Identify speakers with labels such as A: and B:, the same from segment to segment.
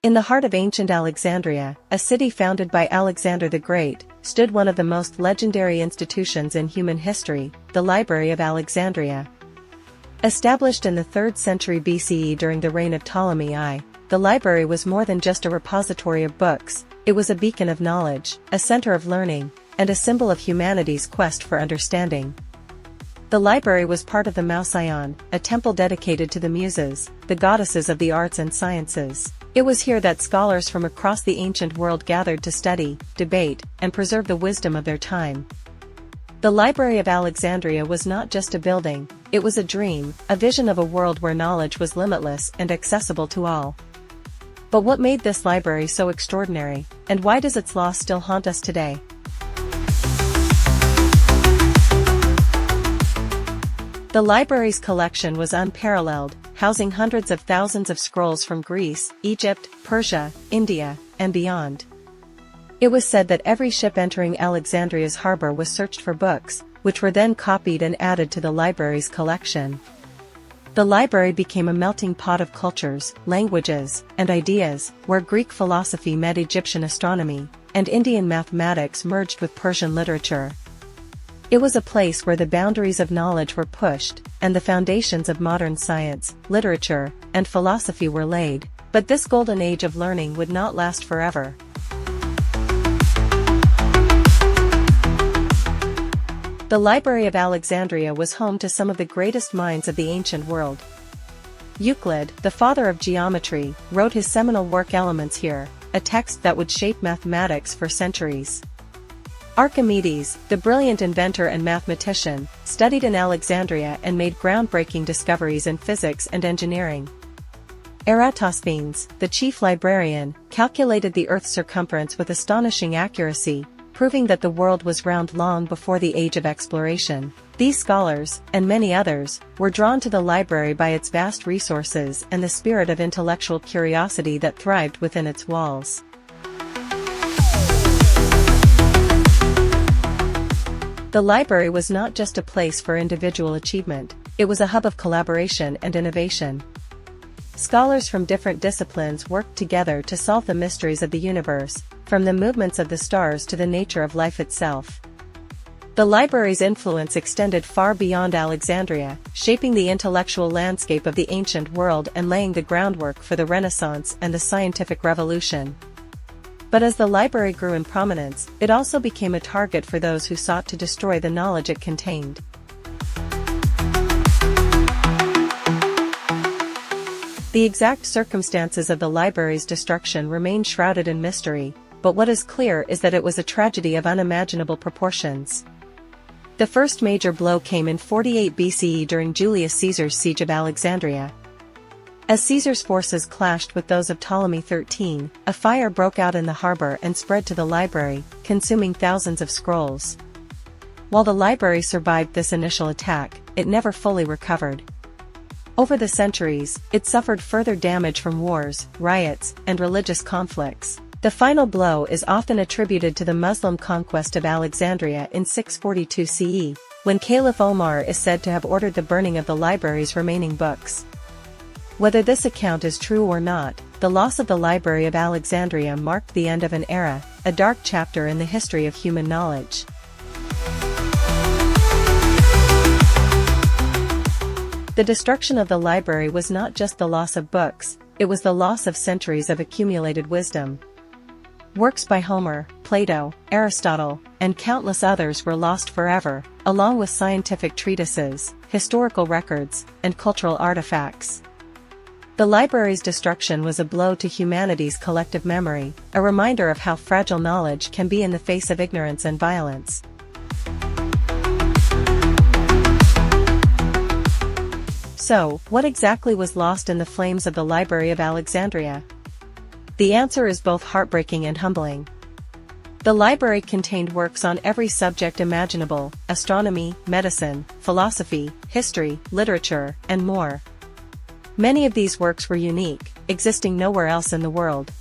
A: In the heart of ancient Alexandria, a city founded by Alexander the Great, stood one of the most legendary institutions in human history, the Library of Alexandria. Established in the 3rd century BCE during the reign of Ptolemy I, the library was more than just a repository of books, it was a beacon of knowledge, a center of learning, and a symbol of humanity's quest for understanding. The library was part of the Mouseion, a temple dedicated to the Muses, the goddesses of the arts and sciences. It was here that scholars from across the ancient world gathered to study, debate, and preserve the wisdom of their time. The Library of Alexandria was not just a building, it was a dream, a vision of a world where knowledge was limitless and accessible to all. But what made this library so extraordinary, and why does its loss still haunt us today? The library's collection was unparalleled, housing hundreds of thousands of scrolls from Greece, Egypt, Persia, India, and beyond. It was said that every ship entering Alexandria's harbor was searched for books, which were then copied and added to the library's collection. The library became a melting pot of cultures, languages, and ideas, where Greek philosophy met Egyptian astronomy, and Indian mathematics merged with Persian literature. It was a place where the boundaries of knowledge were pushed, and the foundations of modern science, literature, and philosophy were laid, but this golden age of learning would not last forever. The Library of Alexandria was home to some of the greatest minds of the ancient world. Euclid, the father of geometry, wrote his seminal work Elements here, a text that would shape mathematics for centuries. Archimedes, the brilliant inventor and mathematician, studied in Alexandria and made groundbreaking discoveries in physics and engineering. Eratosthenes, the chief librarian, calculated the Earth's circumference with astonishing accuracy, proving that the world was round long before the age of exploration. These scholars, and many others, were drawn to the library by its vast resources and the spirit of intellectual curiosity that thrived within its walls. The library was not just a place for individual achievement, it was a hub of collaboration and innovation. Scholars from different disciplines worked together to solve the mysteries of the universe, from the movements of the stars to the nature of life itself. The library's influence extended far beyond Alexandria, shaping the intellectual landscape of the ancient world and laying the groundwork for the Renaissance and the scientific revolution. But as the library grew in prominence, it also became a target for those who sought to destroy the knowledge it contained. The exact circumstances of the library's destruction remain shrouded in mystery, but what is clear is that it was a tragedy of unimaginable proportions. The first major blow came in 48 BCE during Julius Caesar's siege of Alexandria. As Caesar's forces clashed with those of Ptolemy XIII, a fire broke out in the harbor and spread to the library, consuming thousands of scrolls. While the library survived this initial attack, it never fully recovered. Over the centuries, it suffered further damage from wars, riots, and religious conflicts. The final blow is often attributed to the Muslim conquest of Alexandria in 642 CE, when Caliph Omar is said to have ordered the burning of the library's remaining books. Whether this account is true or not, the loss of the Library of Alexandria marked the end of an era, a dark chapter in the history of human knowledge. The destruction of the library was not just the loss of books, it was the loss of centuries of accumulated wisdom. Works by Homer, Plato, Aristotle, and countless others were lost forever, along with scientific treatises, historical records, and cultural artifacts. The library's destruction was a blow to humanity's collective memory, a reminder of how fragile knowledge can be in the face of ignorance and violence. So, what exactly was lost in the flames of the Library of Alexandria? The answer is both heartbreaking and humbling. The library contained works on every subject imaginable: astronomy, medicine, philosophy, history, literature, and more. Many of these works were unique, existing nowhere else in the world.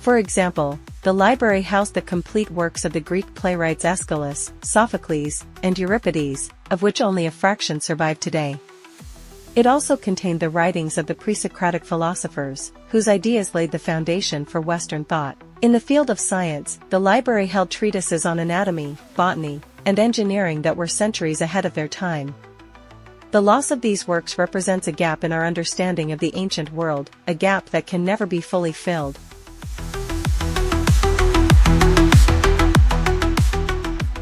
A: For example, the library housed the complete works of the Greek playwrights Aeschylus, Sophocles, and Euripides, of which only a fraction survive today. It also contained the writings of the pre-Socratic philosophers, whose ideas laid the foundation for Western thought. In the field of science, the library held treatises on anatomy, botany, and engineering that were centuries ahead of their time. The loss of these works represents a gap in our understanding of the ancient world, a gap that can never be fully filled.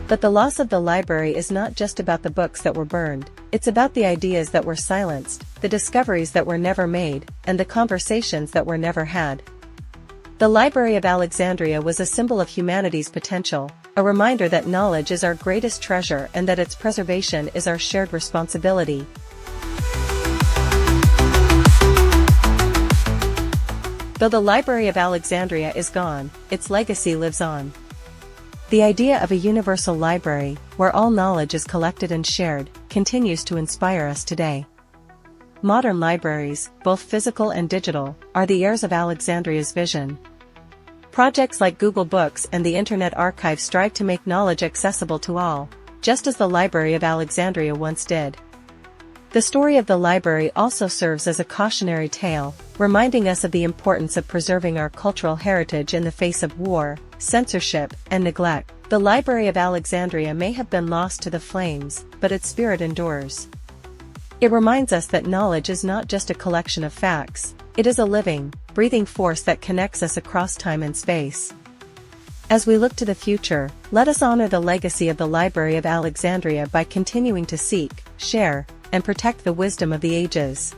A: But the loss of the library is not just about the books that were burned, it's about the ideas that were silenced, the discoveries that were never made, and the conversations that were never had. The Library of Alexandria was a symbol of humanity's potential, a reminder that knowledge is our greatest treasure and that its preservation is our shared responsibility. Though the Library of Alexandria is gone, its legacy lives on. The idea of a universal library, where all knowledge is collected and shared, continues to inspire us today. Modern libraries, both physical and digital, are the heirs of Alexandria's vision. Projects like Google Books and the Internet Archive strive to make knowledge accessible to all, just as the Library of Alexandria once did. The story of the library also serves as a cautionary tale, reminding us of the importance of preserving our cultural heritage in the face of war, censorship, and neglect. The Library of Alexandria may have been lost to the flames, but its spirit endures. It reminds us that knowledge is not just a collection of facts, it is a living, breathing force that connects us across time and space. As we look to the future, let us honor the legacy of the Library of Alexandria by continuing to seek, share, and protect the wisdom of the ages.